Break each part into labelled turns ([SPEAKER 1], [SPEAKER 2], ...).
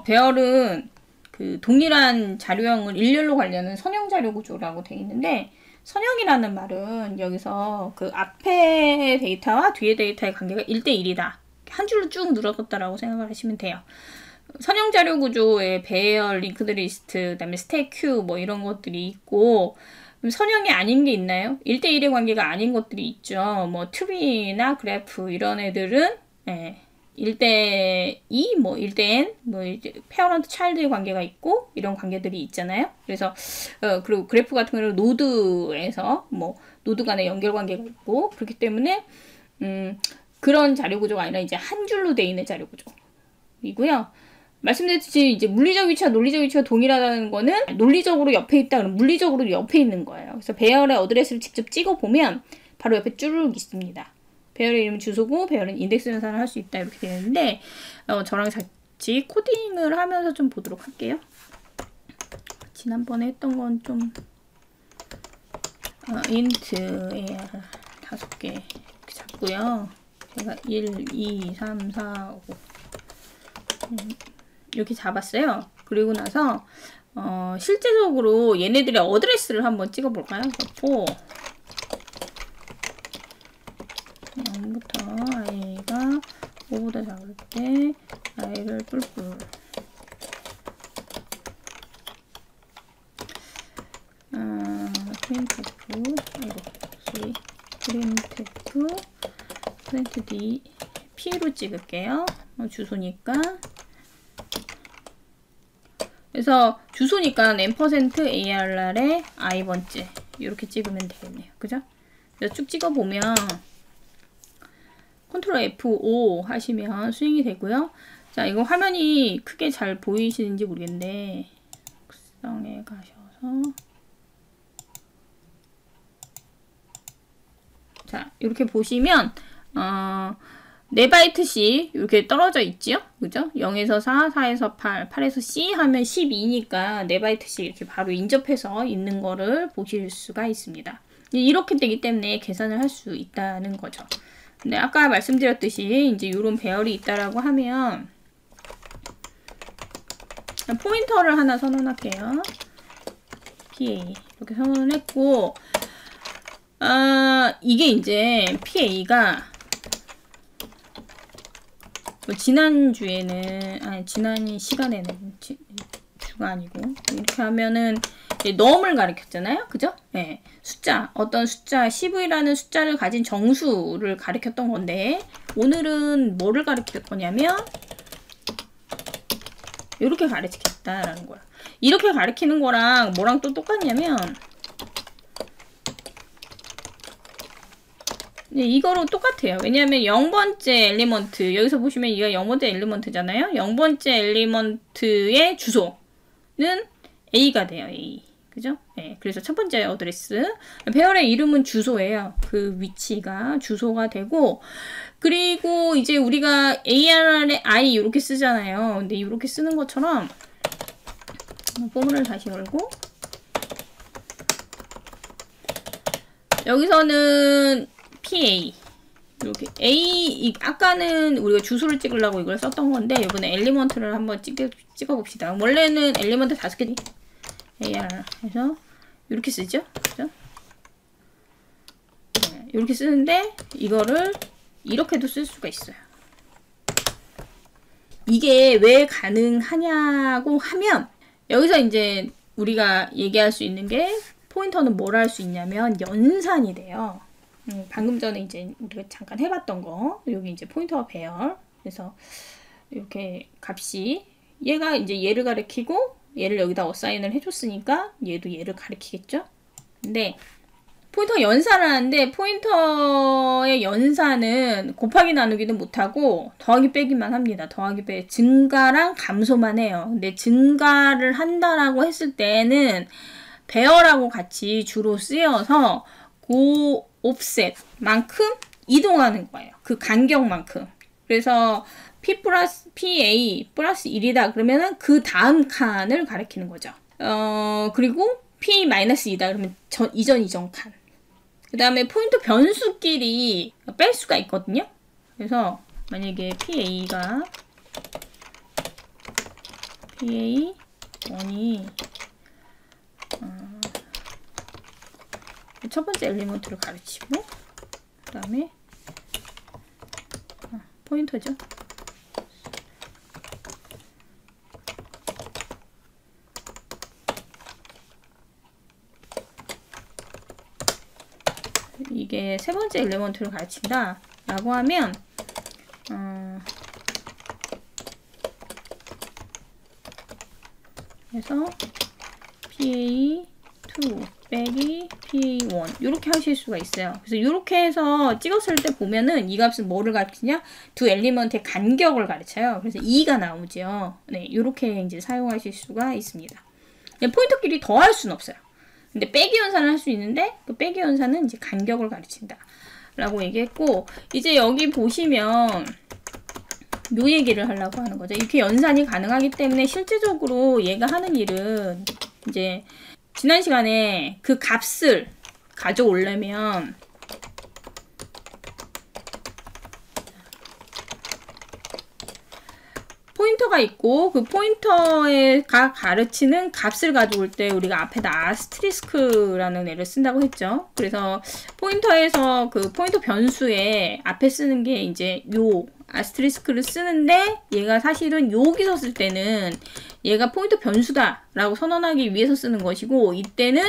[SPEAKER 1] 배열은 그 동일한 자료형을 일렬로 가려는 선형 자료 구조라고 되어 있는데, 선형이라는 말은 여기서 그 앞에 데이터와 뒤에 데이터의 관계가 1대1이다. 한 줄로 쭉 늘어졌다라고 생각을 하시면 돼요. 선형 자료 구조에 배열, 링크드 리스트, 그다음에 스택 큐 뭐 이런 것들이 있고, 선형이 아닌 게 있나요? 1대1의 관계가 아닌 것들이 있죠. 뭐 트리나 그래프 이런 애들은 1대2, 뭐 1대_n, 뭐 페어런트 차일드의 관계가 있고 이런 관계들이 있잖아요. 그래서 그리고 그래프 같은 경우는 노드에서 뭐 노드 간의 연결 관계가 있고, 그렇기 때문에 그런 자료 구조가 아니라 이제 한 줄로 되어 있는 자료 구조이고요. 말씀드렸듯이 이제 물리적 위치와 논리적 위치가 동일하다는 거는 논리적으로 옆에 있다 그러면 물리적으로 옆에 있는 거예요. 그래서 배열의 어드레스를 직접 찍어 보면 바로 옆에 쭉 있습니다. 배열의 이름은 주소고 배열은 인덱스 연산을 할 수 있다 이렇게 되어 있는데, 저랑 같이 코딩을 하면서 좀 보도록 할게요. 지난번에 했던 건 좀 int AR 5개 이렇게 잡고요. 제가 1, 2, 3, 4, 5 이렇게 잡았어요. 그리고 나서 실제적으로 얘네들의 어드레스를 한번 찍어볼까요? 0부터 i가 5보다 작을 때 i를 뿔뿔 프린트 d p로 찍을게요. 주소니까. 그래서 주소니까 %arr에 i번째 이렇게 찍으면 되겠네요. 그죠? 그래서 쭉 찍어보면 컨트롤 F5 하시면 스윙이 되고요. 자, 이거 화면이 크게 잘 보이시는지 모르겠는데 특성에 가셔서 자, 이렇게 보시면 4바이트씩 이렇게 떨어져 있지요? 그죠? 0에서 4, 4에서 8, 8에서 C 하면 12니까 4바이트씩 이렇게 바로 인접해서 있는 거를 보실 수가 있습니다. 이렇게 되기 때문에 계산을 할 수 있다는 거죠. 근데 아까 말씀드렸듯이 이제 이런 배열이 있다라고 하면 포인터를 하나 선언할게요. PA 이렇게 선언을 했고, 이게 이제 PA가 뭐 지난 시간에는 주가 아니고 이렇게 하면은 넘을 가리켰잖아요. 그죠? 네. 어떤 숫자 CV라는 숫자를 가진 정수를 가리켰던 건데, 오늘은 뭐를 가리킬 거냐면 이렇게 가리키겠다라는 거야. 이렇게 가리키는 거랑 뭐랑 또 똑같냐면 이거로 똑같아요. 왜냐하면 0번째 엘리먼트, 여기서 보시면 이가 0번째 엘리먼트잖아요. 0번째 엘리먼트의 주소는 A가 돼요. A. 그죠? 네, 그래서 첫 번째 어드레스. 배열의 이름은 주소예요. 그 위치가 주소가 되고, 그리고 이제 우리가 AR에 I 이렇게 쓰잖아요. 근데 이렇게 쓰는 것처럼 포문을 다시 열고, 여기서는 PA 이렇게 아까는 우리가 주소를 찍으려고 이걸 썼던 건데, 이번에 엘리먼트를 한번 찍어봅시다. 원래는 엘리먼트 5개 AR 해서 이렇게 쓰죠. 그죠? 네, 이렇게 쓰는데 이거를 이렇게도 쓸 수가 있어요. 이게 왜 가능하냐고 하면, 여기서 이제 우리가 얘기할 수 있는 게, 포인터는 뭘 할 수 있냐면 연산이 돼요. 방금 전에 이제 우리가 잠깐 해봤던 거, 여기 이제 포인터와 배열. 그래서 이렇게 값이, 얘가 이제 얘를 가리키고 얘를 여기다 어사인을 해줬으니까 얘도 얘를 가리키겠죠. 근데 포인터 연산을 하는데, 포인터의 연산은 곱하기 나누기는 못하고 더하기 빼기만 합니다. 더하기 빼기, 증가랑 감소만 해요. 근데 증가를 한다라고 했을 때는 배열하고 같이 주로 쓰여서 그 옵셋만큼 이동하는 거예요. 그 간격만큼. 그래서 P 플러스 PA 플러스 1이다 그러면은 그 다음 칸을 가리키는 거죠. 그리고 P 마이너스 2다 그러면 이전 칸. 그 다음에 포인터 변수끼리 뺄 수가 있거든요. 그래서 만약에 PA가 PA1이 첫 번째 엘리먼트를 가르치고 그 다음에 포인터죠. 이게 세 번째 엘리먼트를 가르친다 라고 하면 그래서 PA2 빼기 PA1 이렇게 하실 수가 있어요. 그래서 이렇게 해서 찍었을 때 보면은 이 값은 뭐를 가르치냐? 두 엘리먼트의 간격을 가르쳐요. 그래서 2가 나오죠. 네, 이렇게 이제 사용하실 수가 있습니다. 포인터끼리 더할 수는 없어요. 근데 빼기 연산을 할 수 있는데 그 빼기 연산은 이제 간격을 가르친다 라고 얘기했고, 이제 여기 보시면 요 얘기를 하려고 하는 거죠. 이렇게 연산이 가능하기 때문에 실제적으로 얘가 하는 일은 이제 지난 시간에 그 값을 가져오려면 포인터가 있고 그 포인터가 가르치는 값을 가져올 때 우리가 앞에다 아스트리스크라는 애를 쓴다고 했죠. 그래서 포인터에서 그 포인터 변수에 앞에 쓰는 게 이제 요 아스트리스크를 쓰는데, 얘가 사실은 여기서 쓸 때는 얘가 포인터 변수다 라고 선언하기 위해서 쓰는 것이고, 이때는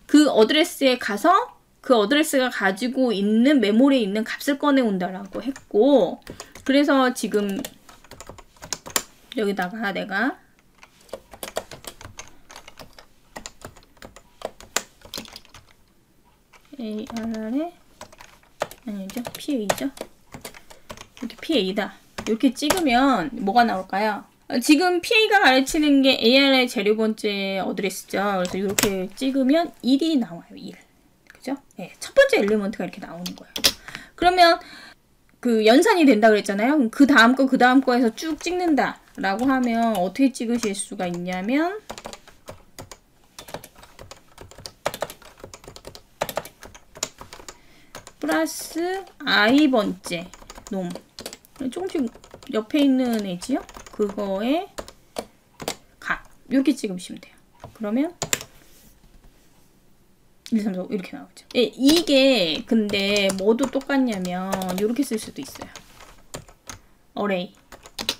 [SPEAKER 1] 그 어드레스에 가서 그 어드레스가 가지고 있는 메모리에 있는 값을 꺼내온다라고 했고, 그래서 지금 여기다가 내가 ARR에 아니죠? PA죠? 이렇게 PA다. 이렇게 찍으면 뭐가 나올까요? 지금 PA가 가르치는 게 AR의 재료 번째 어드레스죠. 그래서 이렇게 찍으면 1이 나와요. 1. 그죠? 네, 첫 번째 엘리먼트가 이렇게 나오는 거예요. 그러면 그 연산이 된다 그랬잖아요. 그 다음 거에서 쭉 찍는다 라고 하면 어떻게 찍으실 수가 있냐면, 플러스 i번째 놈, 조금씩 옆에 있는 애지요? 그거에 값 이렇게 찍으시면 돼요. 그러면 1, 3, 4, 5 이렇게 나오죠. 예, 이게 근데 뭐도 똑같냐면 이렇게 쓸 수도 있어요.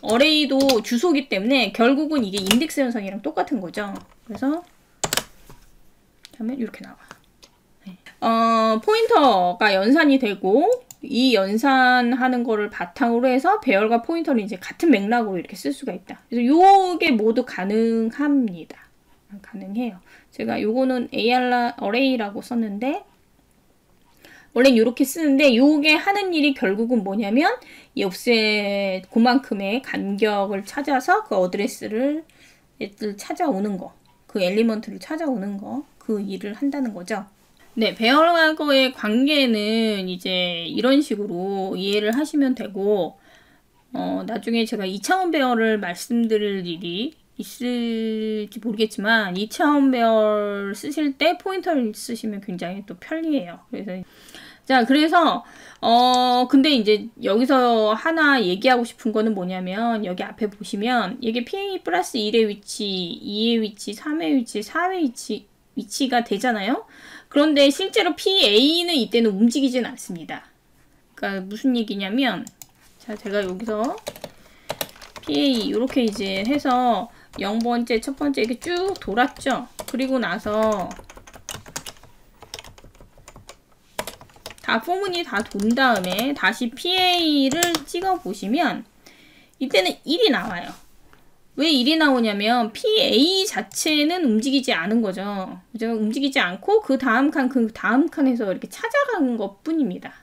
[SPEAKER 1] 어레이도 주소기 때문에 결국은 이게 인덱스 현상이랑 똑같은 거죠. 그래서 하면 이렇게 나와. 네. 포인터가 연산이 되고, 이 연산하는 거를 바탕으로 해서 배열과 포인터를 이제 같은 맥락으로 이렇게 쓸 수가 있다. 그래서 요게 모두 가능합니다. 가능해요. 제가 요거는 array라고 썼는데, 원래는 이렇게 쓰는데, 요게 하는 일이 결국은 뭐냐면, 이 옵셋 그만큼의 간격을 찾아서 그 어드레스를 찾아오는 거, 그 엘리먼트를 찾아오는 거, 그 일을 한다는 거죠. 네, 배열과의 관계는 이제 이런 식으로 이해를 하시면 되고, 나중에 제가 2차원 배열을 말씀드릴 일이 있을지 모르겠지만 2차원 배열 쓰실 때 포인터를 쓰시면 굉장히 또 편리해요. 그래서 근데 이제 여기서 하나 얘기하고 싶은 거는 뭐냐면, 여기 앞에 보시면 이게 PA 플러스 1의 위치, 2의 위치, 3의 위치, 4의 위치가 되잖아요. 그런데 실제로 PA는 이때는 움직이진 않습니다. 그러니까 무슨 얘기냐면, 자, 제가 여기서 PA 이렇게 이제 해서 0번째, 첫 번째 이렇게 쭉 돌았죠. 그리고 나서 다 포문이 다 돈 다음에 다시 PA를 찍어 보시면 이때는 1이 나와요. 왜 1이 나오냐면 PA 자체는 움직이지 않은 거죠. 그죠? 움직이지 않고 그 다음 칸에서 이렇게 찾아간 것 뿐입니다.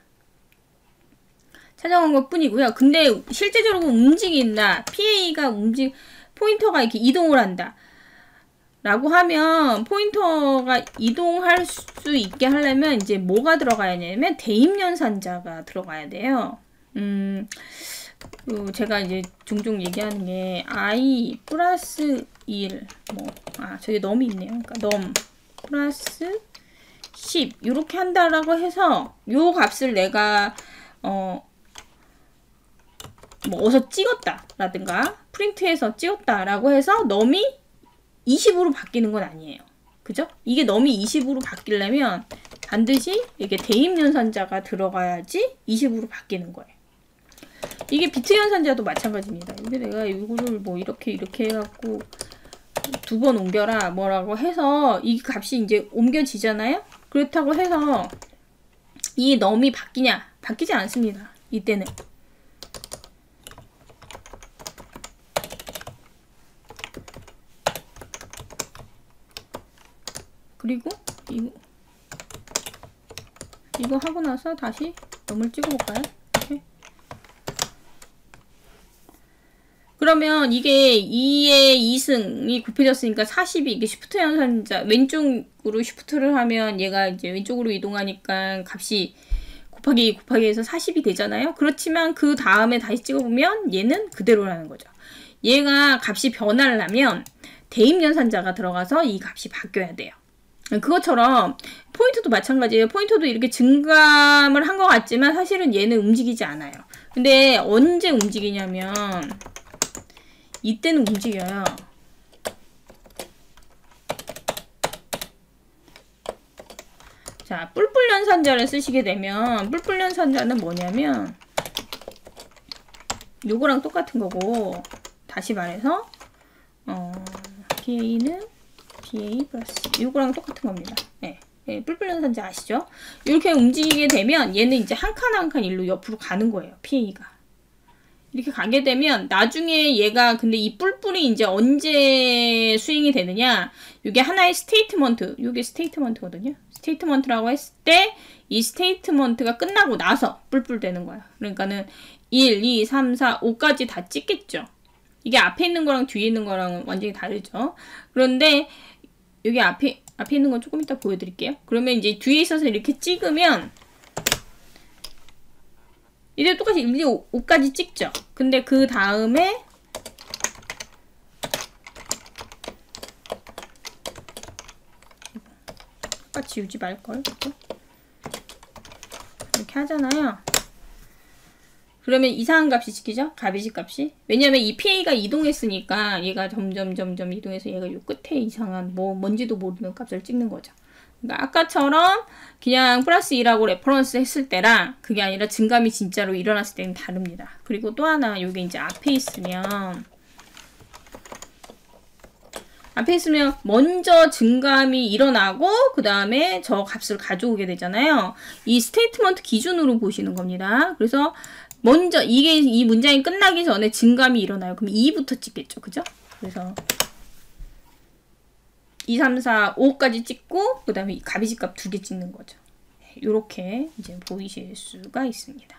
[SPEAKER 1] 찾아간 것 뿐이고요. 근데 실제적으로 움직인다. PA가 포인터가 이렇게 이동을 한다. 라고 하면 포인터가 이동할 수 있게 하려면 이제 뭐가 들어가야 되냐면 대입연산자가 들어가야 돼요. 제가 이제 종종 얘기하는 게 i 플러스 1 저기 넘이 있네요. 그러니까 넘 플러스 10 이렇게 한다라고 해서 요 값을 내가 뭐 어서 찍었다라든가 프린트해서 찍었다라고 해서 넘이 20으로 바뀌는 건 아니에요. 그죠? 이게 넘이 20으로 바뀌려면 반드시 이게 대입 연산자가 들어가야지 20으로 바뀌는 거예요. 이게 비트 연산자도 마찬가지입니다. 근데 내가 이거를 뭐 이렇게 해갖고 2번 옮겨라 뭐라고 해서 이 값이 이제 옮겨지잖아요? 그렇다고 해서 이 넘이 바뀌냐? 바뀌지 않습니다. 이때는. 그리고 이거 하고 나서 다시 넘을 찍어볼까요? 이렇게. 그러면 이게 2의 2승이 곱해졌으니까 40이 이게 쉬프트 연산자 왼쪽으로 쉬프트를 하면 얘가 이제 왼쪽으로 이동하니까 값이 곱하기 해서 40이 되잖아요. 그렇지만 그 다음에 다시 찍어보면 얘는 그대로라는 거죠. 얘가 값이 변하려면 대입 연산자가 들어가서 이 값이 바뀌어야 돼요. 그것처럼 포인트도 마찬가지예요. 포인트도 이렇게 증감을 한 것 같지만 사실은 얘는 움직이지 않아요. 근데 언제 움직이냐면 이때는 움직여요. 자, 뿔뿔 연산자를 쓰시게 되면 뿔뿔 연산자는 뭐냐면 요거랑 똑같은 거고, 다시 말해서 PA는 PA 플러스 요거랑 똑같은 겁니다. 네. 네, 뿔뿔 연산자 아시죠? 이렇게 움직이게 되면 얘는 이제 한 칸 한 칸 일로 옆으로 가는 거예요. PA가. 이렇게 가게 되면 나중에 얘가 근데 이 뿔뿔이 이제 언제 스윙이 되느냐, 이게 하나의 스테이트먼트, 이게 스테이트먼트거든요. 스테이트먼트라고 했을 때 이 스테이트먼트가 끝나고 나서 뿔뿔 되는 거야. 그러니까는 1, 2, 3, 4, 5까지 다 찍겠죠. 이게 앞에 있는 거랑 뒤에 있는 거랑 완전히 다르죠. 그런데 여기 앞에 있는 건 조금 이따 보여드릴게요. 그러면 이제 뒤에 있어서 이렇게 찍으면 이제 똑같이 1, 2, 5까지 찍죠. 근데 그 다음에 아까 지우지 말걸. 이렇게 하잖아요. 그러면 이상한 값이 찍히죠? 가비지 값이. 왜냐면 이 PA가 이동했으니까 얘가 점점 이동해서 얘가 요 끝에 이상한 뭔지도 모르는 값을 찍는 거죠. 그러니까 아까처럼 그냥 플러스 2라고 레퍼런스 했을 때랑 그게 아니라 증감이 진짜로 일어났을 때는 다릅니다. 그리고 또 하나, 요게 이제 앞에 있으면 먼저 증감이 일어나고 그 다음에 저 값을 가져오게 되잖아요. 이 스테이트먼트 기준으로 보시는 겁니다. 그래서 먼저 이 문장이 끝나기 전에 증감이 일어나요. 그럼 2부터 찍겠죠. 그죠? 그래서 2, 3, 4, 5까지 찍고 그 다음에 가비지 값 2개 찍는 거죠. 이렇게 이제 보이실 수가 있습니다.